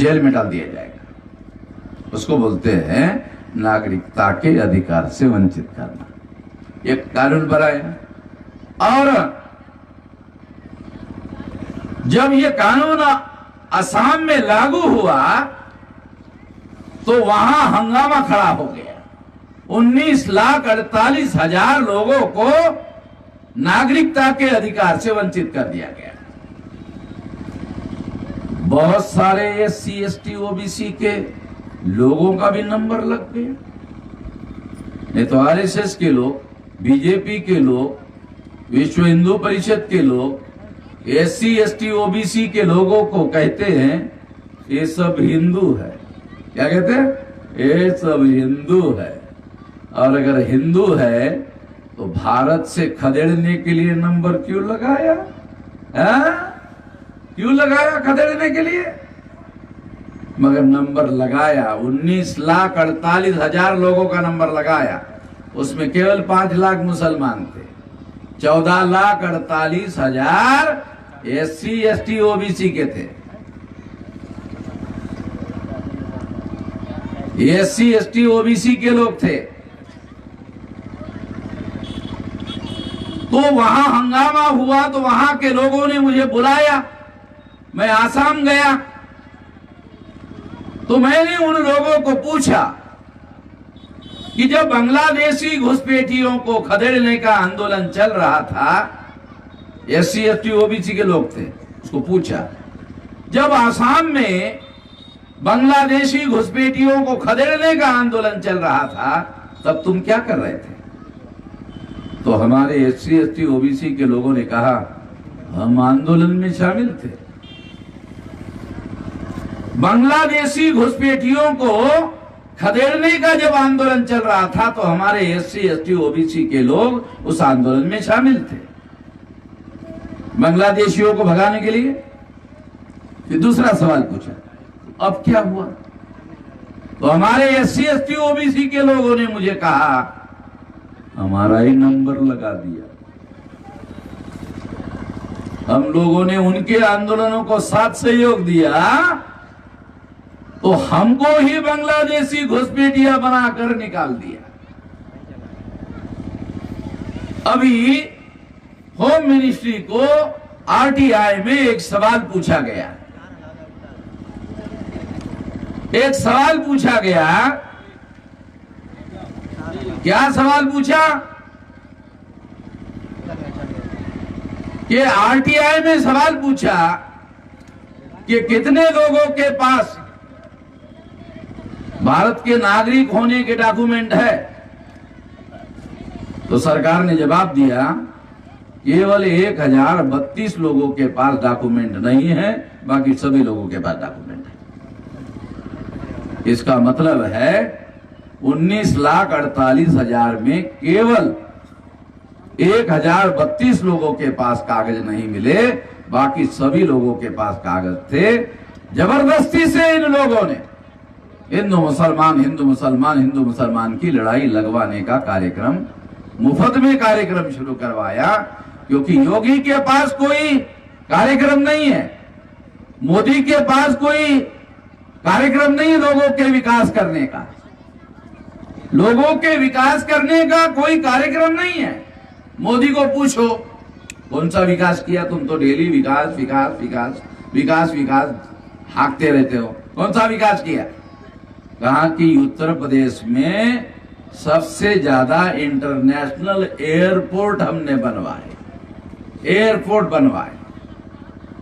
Jail में डाल दिया जाएगा। उसको बोलते हैं नागरिकता के अधिकार से वंचित करना। एक कानून बनाया और जब ये कानून असम में लागू हुआ तो वहां हंगामा खड़ा हो गया। 19,48,000 लोगों को नागरिकता के अधिकार से वंचित कर दिया गया। बहुत सारे SC ST OBC के लोगों का भी नंबर लग गया। नहीं तो RSS के लोग, बीजेपी के लोग, विश्व हिंदू परिषद के लोग, SC ST OBC के लोगों को कहते हैं ये सब हिंदू है। क्या कहते हैं? ये सब हिंदू है। और अगर हिंदू है तो भारत से खदेड़ने के लिए नंबर क्यों लगाया? क्यों लगाया खदेड़ने के लिए? मगर नंबर लगाया, 19,48,000 लोगों का नंबर लगाया। उसमें केवल 5 लाख मुसलमान थे, 14,48,000 SC ST OBC के थे। SC ST OBC के लोग थे। तो वहां हंगामा हुआ तो वहां के लोगों ने मुझे बुलाया। मैं आसाम गया तो मैंने उन लोगों को पूछा कि जब बांग्लादेशी घुसपैठियों को खदेड़ने का आंदोलन चल रहा था, SC ST OBC के लोग थे, उसको पूछा जब आसाम में बांग्लादेशी घुसपैठियों को खदेड़ने का आंदोलन चल रहा था तब तुम क्या कर रहे थे? तो हमारे SC ST OBC के लोगों ने कहा हम आंदोलन में शामिल थे। बांग्लादेशी घुसपैठियों को खदेड़ने का जब आंदोलन चल रहा था तो हमारे SC ST OBC के लोग उस आंदोलन में शामिल थे, बांग्लादेशियों को भगाने के लिए। फिर दूसरा सवाल पूछा, अब क्या हुआ? तो हमारे SC ST OBC के लोगों ने मुझे कहा हमारा ही नंबर लगा दिया। हम लोगों ने उनके आंदोलनों को साथ सहयोग दिया तो हमको ही बांग्लादेशी घुसपैठिया बनाकर निकाल दिया। अभी होम मिनिस्ट्री को RTI में एक सवाल पूछा गया। एक सवाल पूछा गया। क्या सवाल पूछा? कि RTI में सवाल पूछा कि कितने लोगों के पास भारत के नागरिक होने के डॉक्यूमेंट है? तो सरकार ने जवाब दिया केवल 1,032 लोगों के पास डॉक्यूमेंट नहीं है, बाकी सभी लोगों के पास डॉक्यूमेंट है। इसका मतलब है 19,48,000 में केवल 1,032 लोगों के पास कागज नहीं मिले, बाकी सभी लोगों के पास कागज थे। जबरदस्ती से इन लोगों ने हिंदू मुसलमान की लड़ाई लगवाने का कार्यक्रम, मुफ्त में कार्यक्रम शुरू करवाया। क्योंकि योगी के पास कोई कार्यक्रम नहीं है, मोदी के पास कोई कार्यक्रम नहीं है लोगों के विकास करने का। लोगों के विकास करने का कोई कार्यक्रम नहीं है। मोदी को पूछो कौन सा विकास किया? तुम तो डेली विकास विकास विकास विकास विकास हाँकते रहते हो। कौन सा विकास किया? कहा कि उत्तर प्रदेश में सबसे ज्यादा इंटरनेशनल एयरपोर्ट हमने बनवाए। एयरपोर्ट बनवाए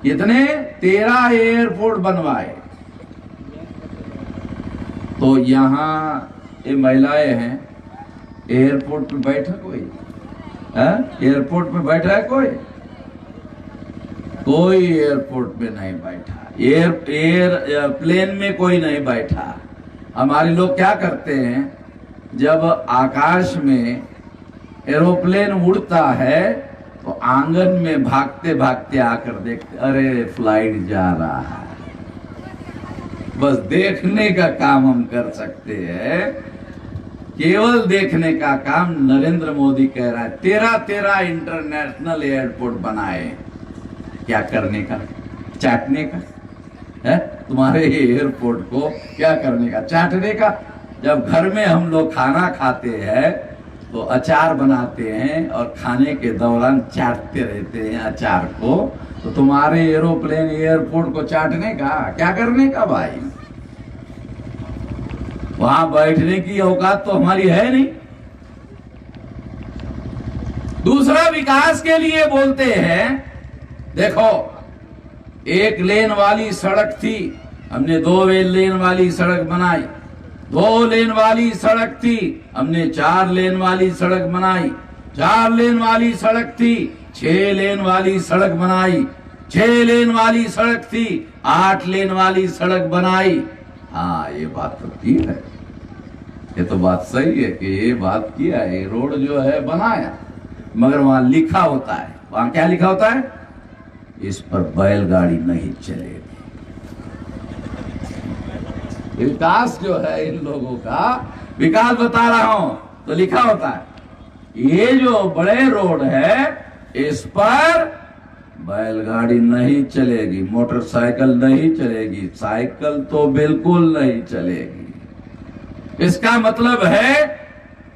कितने? 13 एयरपोर्ट बनवाए। तो यहां ये महिलाएं हैं, एयरपोर्ट पे बैठा कोई? एयरपोर्ट पे बैठा है कोई? कोई एयरपोर्ट पे नहीं बैठा। प्लेन में कोई नहीं बैठा। हमारे लोग क्या करते हैं, जब आकाश में एरोप्लेन उड़ता है तो आंगन में भागते भागते आकर देखते, अरे फ्लाइट जा रहा है। बस देखने का काम हम कर सकते हैं, केवल देखने का काम नरेंद्र मोदी कह रहा है। 13 इंटरनेशनल एयरपोर्ट बनाए। क्या करने का? चाटने का है? तुम्हारे एयरपोर्ट को क्या करने का, चाटने का। जब घर में हम लोग खाना खाते हैं तो अचार बनाते हैं और खाने के दौरान चाटते रहते हैं अचार को, तो तुम्हारे एरोप्लेन एयरपोर्ट को चाटने का, क्या करने का भाई? वहां बैठने की औकात तो हमारी है नहीं। दूसरा, विकास के लिए बोलते हैं, देखो एक लेन वाली सड़क थी, हमने 2 लेन वाली सड़क बनाई, 2 लेन वाली सड़क थी, हमने 4 लेन वाली सड़क बनाई, 4 लेन वाली सड़क थी, 6 लेन वाली सड़क बनाई, 6 लेन वाली सड़क थी, 8 लेन वाली सड़क बनाई। हाँ, ये बात तो की है, ये तो बात सही है कि ये बात किया है, रोड जो है बनाया, मगर वहां लिखा होता है, वहां क्या लिखा होता है? इस पर बैलगाड़ी नहीं चलेगी। विकास जो है इन लोगों का, विकास बता रहा हूं, तो लिखा होता है ये जो बड़े रोड है इस पर बैलगाड़ी नहीं चलेगी, मोटरसाइकिल नहीं चलेगी, साइकिल तो बिल्कुल नहीं चलेगी। इसका मतलब है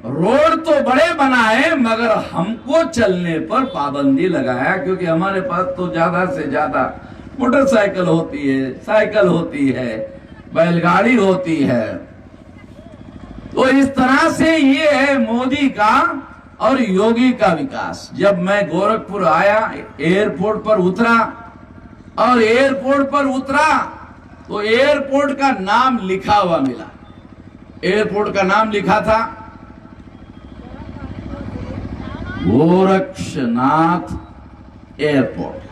रोड तो बड़े बनाए मगर हमको चलने पर पाबंदी लगाया, क्योंकि हमारे पास तो ज्यादा से ज्यादा मोटरसाइकिल होती है, साइकिल होती है, बैलगाड़ी होती है। तो इस तरह से ये है मोदी का और योगी का विकास। जब मैं गोरखपुर आया, एयरपोर्ट पर उतरा, और एयरपोर्ट पर उतरा तो एयरपोर्ट का नाम लिखा हुआ मिला। एयरपोर्ट का नाम लिखा था गोरक्षनाथ एयरपोर्ट,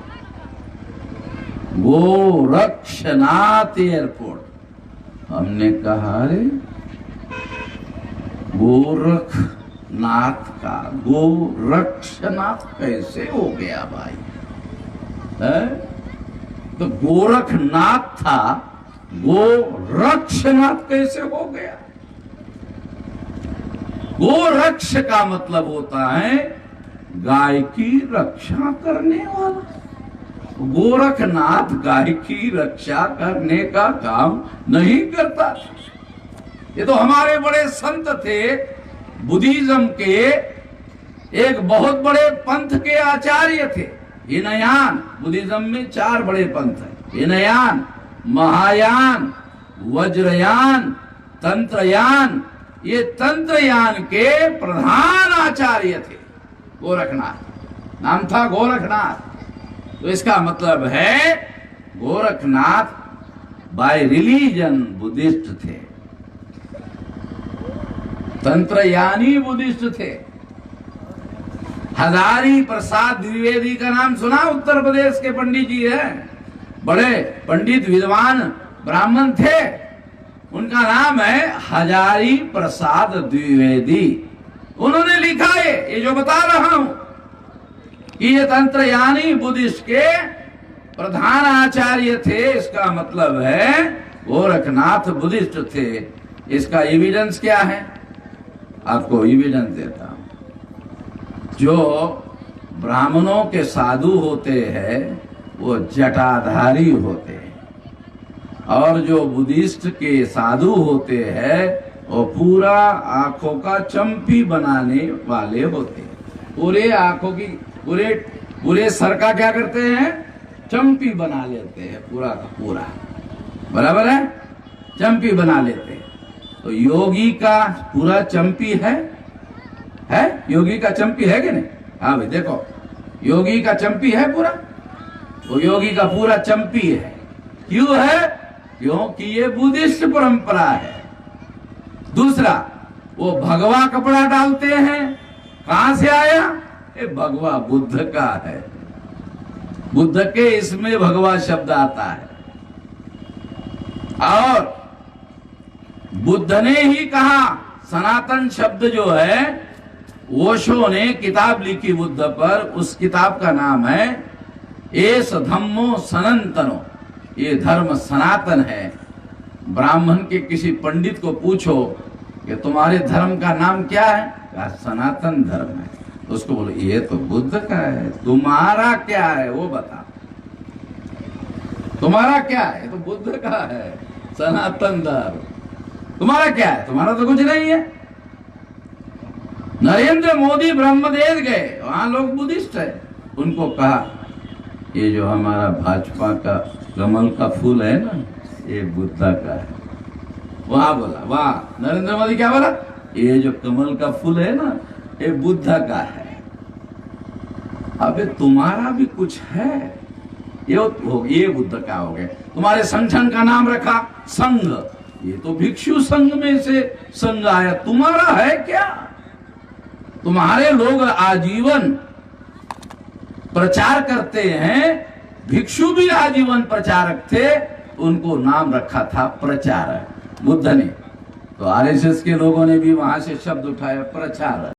गोरक्षनाथ एयरपोर्ट। हमने कहा अरे गोरखनाथ का गोरक्षनाथ कैसे हो गया भाई? है? तो गोरखनाथ था, गोरक्षनाथ कैसे हो गया? गोरक्ष का मतलब होता है गाय की रक्षा करने वाला। गोरखनाथ गाय की रक्षा करने का काम नहीं करता। ये तो हमारे बड़े संत थे, बुद्धिज्म के एक बहुत बड़े पंथ के आचार्य थे। हिनयान, बुद्धिज्म में 4 बड़े पंथ हैं, हिनयान, महायान, वज्रयान, तंत्रयान। ये तंत्रयान के प्रधान आचार्य थे गोरखनाथ, नाम था गोरखनाथ। तो इसका मतलब है गोरखनाथ बाय रिलीजन बुद्धिस्ट थे, तंत्रयानी बुद्धिस्ट थे। हजारी प्रसाद द्विवेदी का नाम सुना? उत्तर प्रदेश के पंडित जी हैं, बड़े पंडित विद्वान ब्राह्मण थे। उनका नाम है हजारी प्रसाद द्विवेदी। उन्होंने लिखा है ये जो बता रहा हूं कि ये तंत्रयानी बुद्धिस्ट के प्रधान आचार्य थे। इसका मतलब है गोरखनाथ बुद्धिस्ट थे। इसका एविडेंस क्या है? आपको एविडेंस देता हूं। जो ब्राह्मणों के साधु होते हैं वो जटाधारी होते हैं, और जो बुद्धिस्ट के साधु होते हैं वो पूरा आंखों का चंपी बनाने वाले होते हैं। पूरे आंखों की पूरे सर का क्या करते हैं? चंपी बना लेते हैं, पूरा का पूरा। बराबर है? चंपी बना लेते हैं। तो योगी का पूरा चंपी है? योगी का चंपी है कि नहीं? हाँ भाई देखो, योगी का चंपी है पूरा, वो योगी का पूरा चंपी है। क्यों है? क्योंकि ये बुद्धिस्ट परंपरा है। दूसरा, वो भगवा कपड़ा डालते हैं। कहां से आया? ये भगवा बुद्ध का है, बुद्ध के इसमें भगवा शब्द आता है। और बुद्ध ने ही कहा, सनातन शब्द जो है ओशो ने किताब लिखी बुद्ध पर, उस किताब का नाम है एस धम्मो सनातनो, ये धर्म सनातन है। ब्राह्मण के किसी पंडित को पूछो कि तुम्हारे धर्म का नाम क्या है? कहा सनातन धर्म है। तो उसको बोलो ये तो बुद्ध का है, तुम्हारा क्या है वो बता। तुम्हारा क्या है? ये तो बुद्ध का है, सनातन धर्म। तुम्हारा क्या है? तुम्हारा तो कुछ नहीं है। नरेंद्र मोदी ब्रह्मदेव गए, वहां लोग बुद्धिस्ट है, उनको कहा ये जो हमारा भाजपा का कमल का फूल है ना, ये बुद्धा का है। वहां बोला, वहां नरेंद्र मोदी क्या बोला? ये जो कमल का फूल है ना, ये बुद्धा का है। अबे तुम्हारा भी कुछ है, ये बुद्ध का हो गया। तुम्हारे संगठन का नाम रखा संघ, ये तो भिक्षु संघ में से संघ आया, तुम्हारा है क्या? तुम्हारे लोग आजीवन प्रचार करते हैं, भिक्षु भी आजीवन प्रचारक थे, उनको नाम रखा था प्रचारक बुद्ध ने। तो आरएसएस के लोगों ने भी वहां से शब्द उठाया प्रचारक।